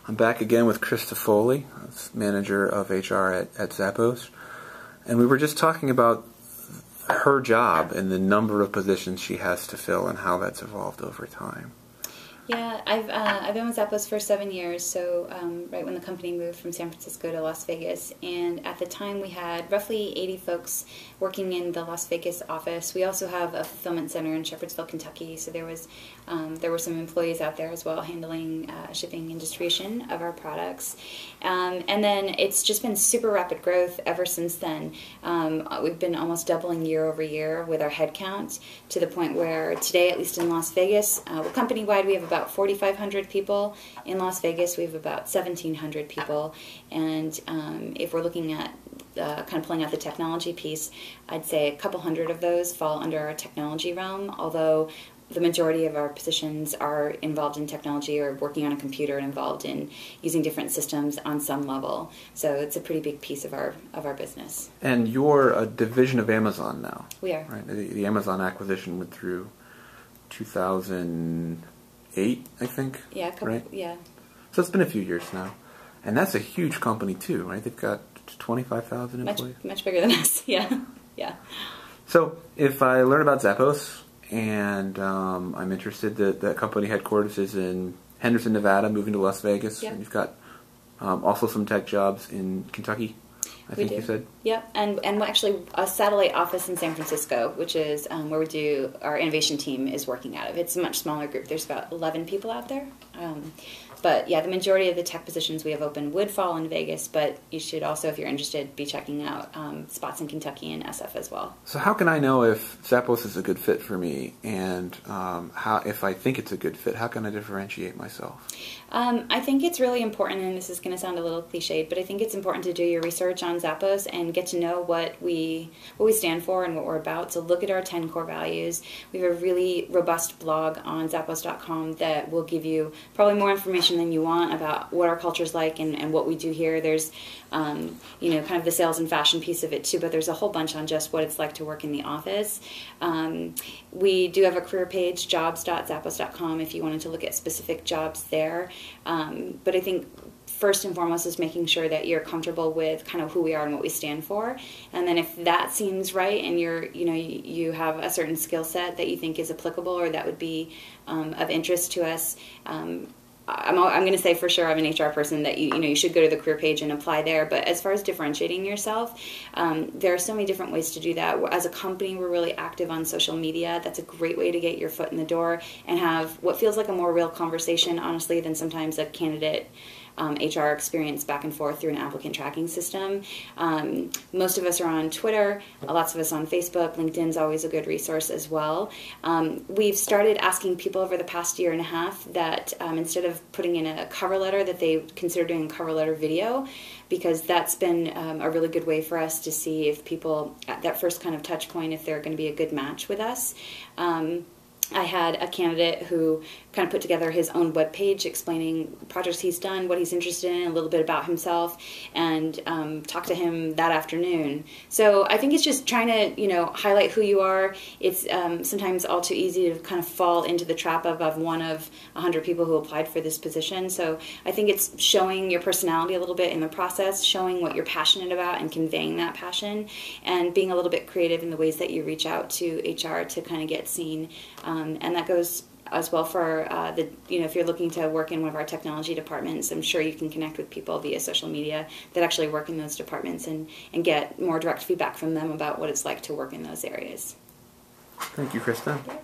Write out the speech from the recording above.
I'm back again with Christa Foley, manager of HR at Zappos, and we were just talking about her job and the number of positions she has to fill and how that's evolved over time. Yeah, I've been with Zappos for 7 years, so right when the company moved from San Francisco to Las Vegas, and at the time we had roughly 80 folks working in the Las Vegas office. We also have a fulfillment center in Shepherdsville, Kentucky, so there were some employees out there as well handling shipping and distribution of our products. And then it's just been super rapid growth ever since then. We've been almost doubling year over year with our headcount to the point where today, at least in Las Vegas, company-wide we have about 4,500 people. In Las Vegas we have about 1,700 people. And if we're looking at kind of pulling out the technology piece, I'd say a couple hundred of those fall under our technology realm, although the majority of our positions are involved in technology or working on a computer and involved in using different systems on some level. So it's a pretty big piece of our business. And you're a division of Amazon now. We are. Right? The Amazon acquisition went through 2008, I think. Yeah, right? Yeah. So it's been a few years now. And that's a huge company too, right? They've got 25,000 employees. Much bigger than us, yeah. Yeah. So if I learn about Zappos and I'm interested that the company headquarters is in Henderson, Nevada, moving to Las Vegas, yep. And you've got also some tech jobs in Kentucky, I think you said? Yep, and actually a satellite office in San Francisco, which is where we do our innovation team is working out of. It's a much smaller group. There's about 11 people out there. But yeah, the majority of the tech positions we have open would fall in Vegas, but you should also, if you're interested, be checking out spots in Kentucky and SF as well. So how can I know if Zappos is a good fit for me, and if I think it's a good fit, how can I differentiate myself? I think it's really important, and this is going to sound a little cliched, but I think it's important to do your research on Zappos and get to know what we stand for and what we're about. So look at our 10 core values. We have a really robust blog on Zappos.com that will give you probably more information than you want about what our culture is like and what we do here. There's, kind of the sales and fashion piece of it too, but there's a whole bunch on just what it's like to work in the office. We do have a career page, jobs.zappos.com, if you wanted to look at specific jobs there. But I think first and foremost is making sure that you're comfortable with kind of who we are and what we stand for. And then if that seems right and you have a certain skill set that you think is applicable or that would be of interest to us, I'm going to say for sure I'm an HR person that you should go to the career page and apply there. But as far as differentiating yourself, there are so many different ways to do that. As a company, we're really active on social media. That's a great way to get your foot in the door and have what feels like a more real conversation, honestly, than sometimes a candidate HR experience back and forth through an applicant tracking system. Most of us are on Twitter, lots of us on Facebook. LinkedIn's always a good resource as well. We've started asking people over the past year and a half that instead of putting in a cover letter, that they consider doing a cover letter video, because that's been a really good way for us to see if people, at that first kind of touch point, if they're going to be a good match with us. I had a candidate who kind of put together his own webpage explaining projects he's done, what he's interested in, a little bit about himself, and talked to him that afternoon. So I think it's just trying to, highlight who you are. It's sometimes all too easy to kind of fall into the trap of one of 100 people who applied for this position. So I think it's showing your personality a little bit in the process, showing what you're passionate about and conveying that passion, and being a little bit creative in the ways that you reach out to HR to kind of get seen. And that goes as well for if you're looking to work in one of our technology departments. I'm sure you can connect with people via social media that actually work in those departments and get more direct feedback from them about what it's like to work in those areas. Thank you, Christa. Yeah.